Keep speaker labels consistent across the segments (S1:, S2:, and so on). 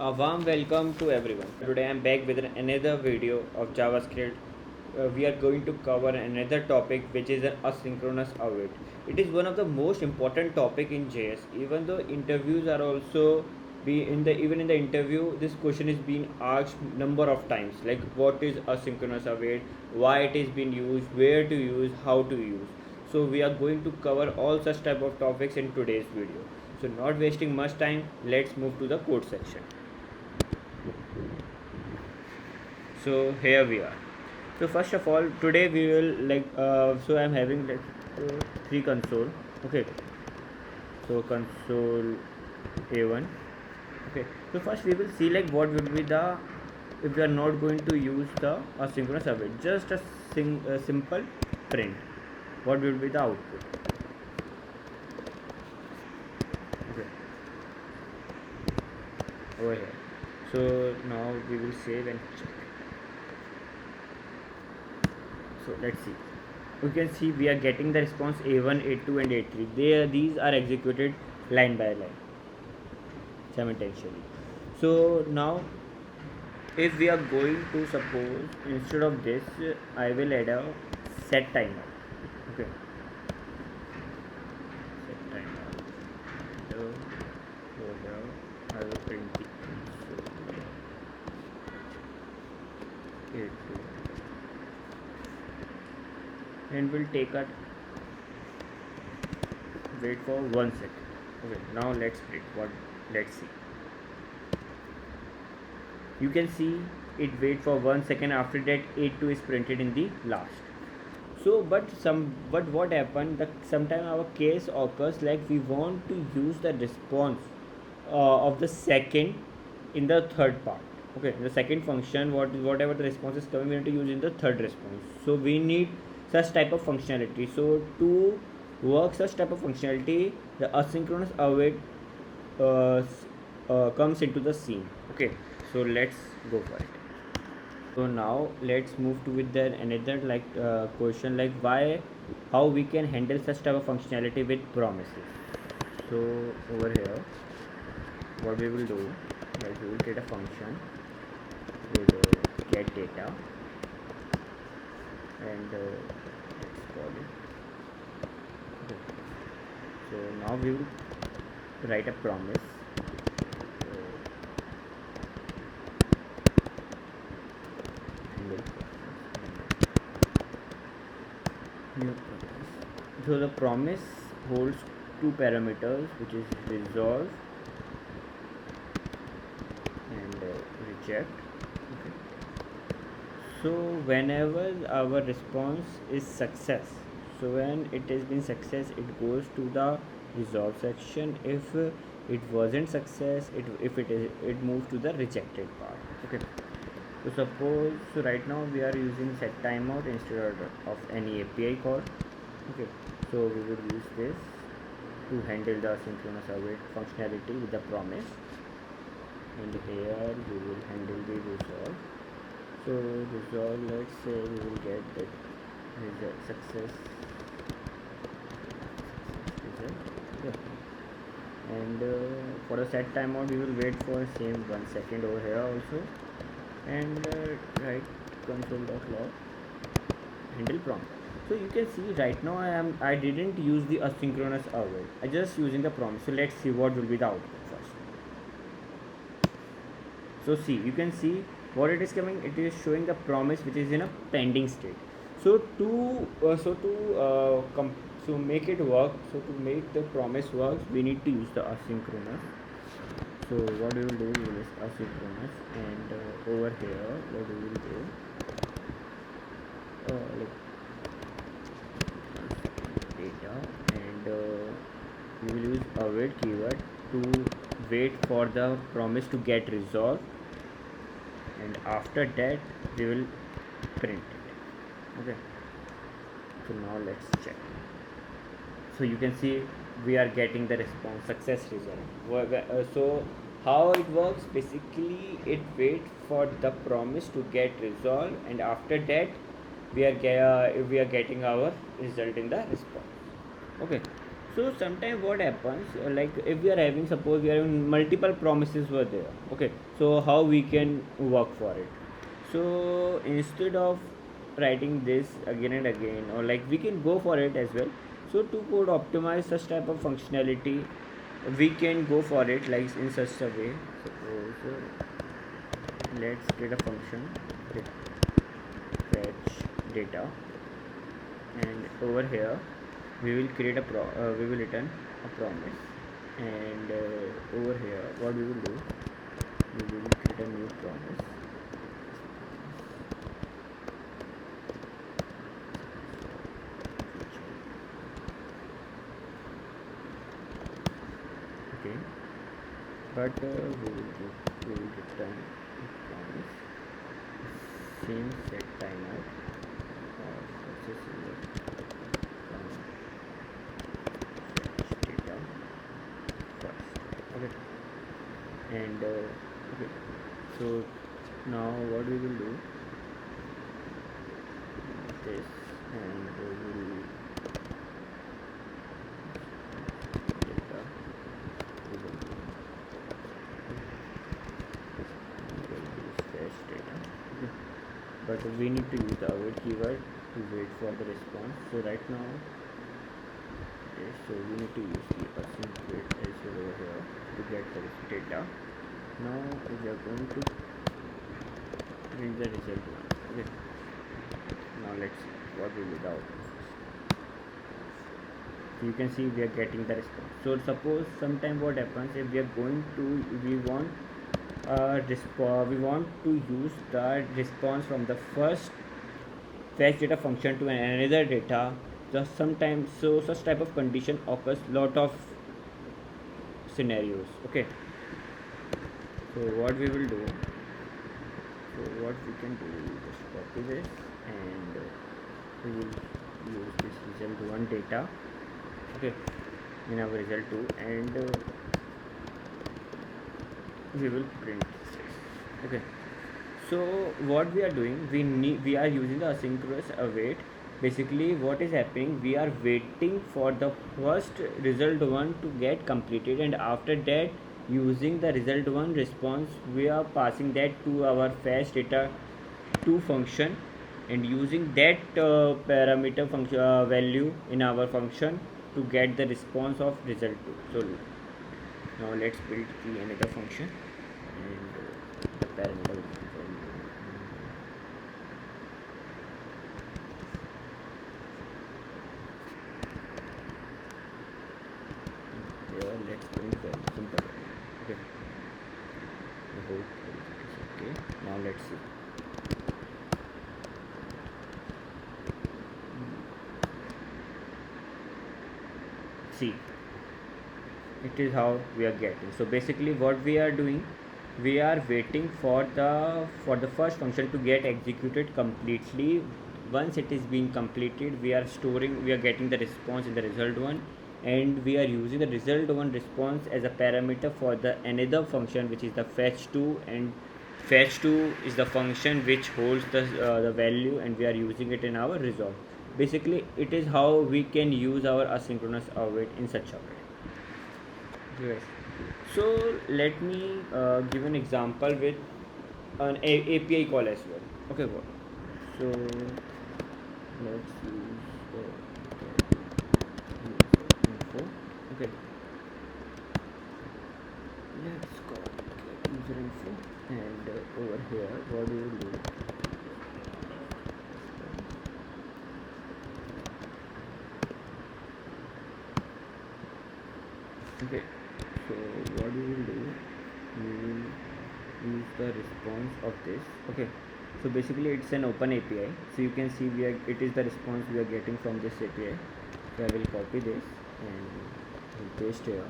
S1: A warm welcome to everyone. Today I am back with another video of JavaScript. We are going to cover another topic which is an asynchronous await. It is one of the most important topic in JS. Even though interviews are also be in the even in the interview this question is being asked number of times, like what is asynchronous await, why it is being used, where to use, how to use. So we are going to cover all such type of topics in today's video. So not wasting much time, let's move to the code section. So here we are. So first of all, today we will so I'm having three console. Okay, so console a1. Okay, so first we will see like what will be the, if we are not going to use the asynchronous await, just a simple print, what will be the output. Okay, over here. So now we will save and check. So let's see. You can see we are getting the response a1, a2 and a3. These are executed line by line simultaneously. So now if we are going to, suppose instead of this I will add a set timer. Okay, set timer. So over here I will print the a2 and will take a wait for 1 second. Okay, now let's print what, let's see. You can see it wait for 1 second, after that a2 is printed in the last. So but what happened, that sometime our case occurs like we want to use the response of the second in the third part. Okay, the second function, whatever the response is coming, we need to use in the third response. So we need such type of functionality. So to work such type of functionality, the asynchronous await comes into the scene. Okay, so let's go for it. So now let's move to with the another question, like how we can handle such type of functionality with promises. So over here what we will do, like we will create a function with get data and let's call it. Okay. So now we will write a promise. New promise. So the promise holds two parameters, which is resolve and reject. Okay. So whenever our response is success, so when it has been success, it goes to the resolve section. If it wasn't success, it moves to the rejected part. Okay. So suppose, so right now we are using set timeout instead of any API call. Okay, so we will use this to handle the asynchronous await functionality with the promise, and here we will handle the resolve. So resolve, let's say we will get that success result. Yeah. And for the set timeout we will wait for same 1 second over here also, and write console.log handle prompt. So you can see right now I didn't use the asynchronous await, I just using the prompt. So let's see what will be the output first. So see, you can see what it is coming, it is showing the promise which is in a pending state. So to make it work, so to make the promise work, we need to use the asynchronous. So what we will do is asynchronous, and over here what we will do, like data, and we will use await keyword to wait for the promise to get resolved, and after that we will print it. Okay, so now let's check. So you can see we are getting the response success result. So how it works, basically it waits for the promise to get resolved, and after that we are getting our result in the response. Okay, So sometimes what happens, like if we are having, suppose we are having multiple promises were there, okay, so how we can work for it? So instead of writing this again and again, or like we can go for it as well. So to code optimize such type of functionality, we can go for it like in such a way. Suppose let's create a function, okay, fetch data, and over here we will create we will return a promise, and over here what we will do, we will create a new promise. Okay, but we will return a promise, same set timeout, or successful fetch data first. Okay, and okay, so now what we will do this, and we will data, we will use fetch data. Okay, but we need to use the await keyword to wait for the response. So right now, okay, so we need to use the async-await as well over here to get the data. Now we are going to print the result one. Okay, now let's see what will be the output. So you can see we are getting the response. So suppose sometime what happens, if we are going to, we want to use the response from the first fetch data function to another data. Just sometimes, so such type of condition occurs lot of scenarios. Okay, so what we will do, so what we can do, just copy this, and we will use this result one data, okay, in our result 2, and we will print this. Okay, so what we are doing, we are using the asynchronous await. Basically what is happening, we are waiting for the first result one to get completed, and after that using the result one response we are passing that to our fetch data 2 function, and using that parameter function value in our function to get the response of result 2. So now let's build the another function, and the parameter will be value. Here let's print value, simple value. Okay, I hope it is okay. Now let's see. See, it is how we are getting. So basically what we are doing, we are waiting for the first function to get executed completely. Once it is being completed, we are getting the response in the result one, and we are using the result one response as a parameter for the another function which is the fetch 2, and fetch 2 is the function which holds the value, and we are using it in our resolve. Basically it is how we can use our asynchronous await in such a way. Yes. So let me give an example with an API call as well. Okay, what? So let's use user info. Okay, let's call user info, and over here, what do you do? Okay, so what we will do, we will use the response of this. Okay, so basically it's an open API, so you can see it is the response we are getting from this API. So I will copy this and will paste here,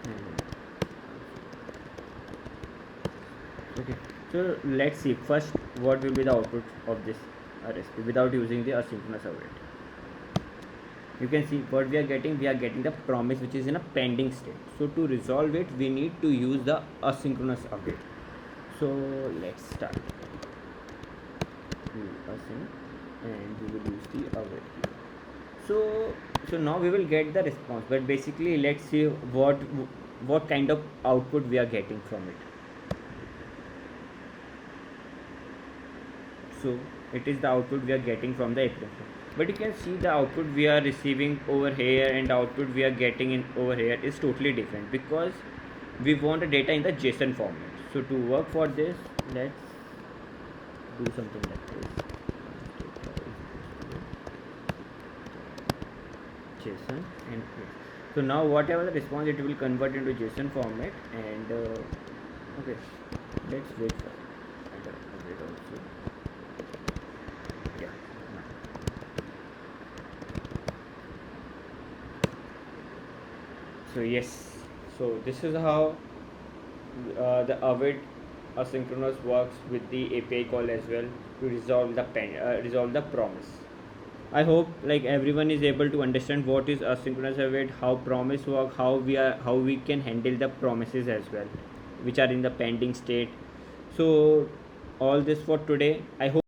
S1: and okay, so let's see first what will be the output of this recipe without using the asynchronous await. You can see what we are getting the promise which is in a pending state. So to resolve it, we need to use the asynchronous await. So let's start async, and we will use the await here. so so now we will get the response, but basically let's see what kind of output we are getting from it. So it is the output we are getting from the application, but you can see the output we are receiving over here and the output we are getting in over here is totally different, because we want the data in the JSON format. So to work for this, let's do something like this. JSON and print. So now whatever the response, it will convert into JSON format, and okay, let's wait for and wait also. Yeah. So yes, so this is how the await asynchronous works with the API call as well, to resolve the promise. I hope like everyone is able to understand what is asynchronous await, how promise work, how we can handle the promises as well, which are in the pending state. So all this for today. I hope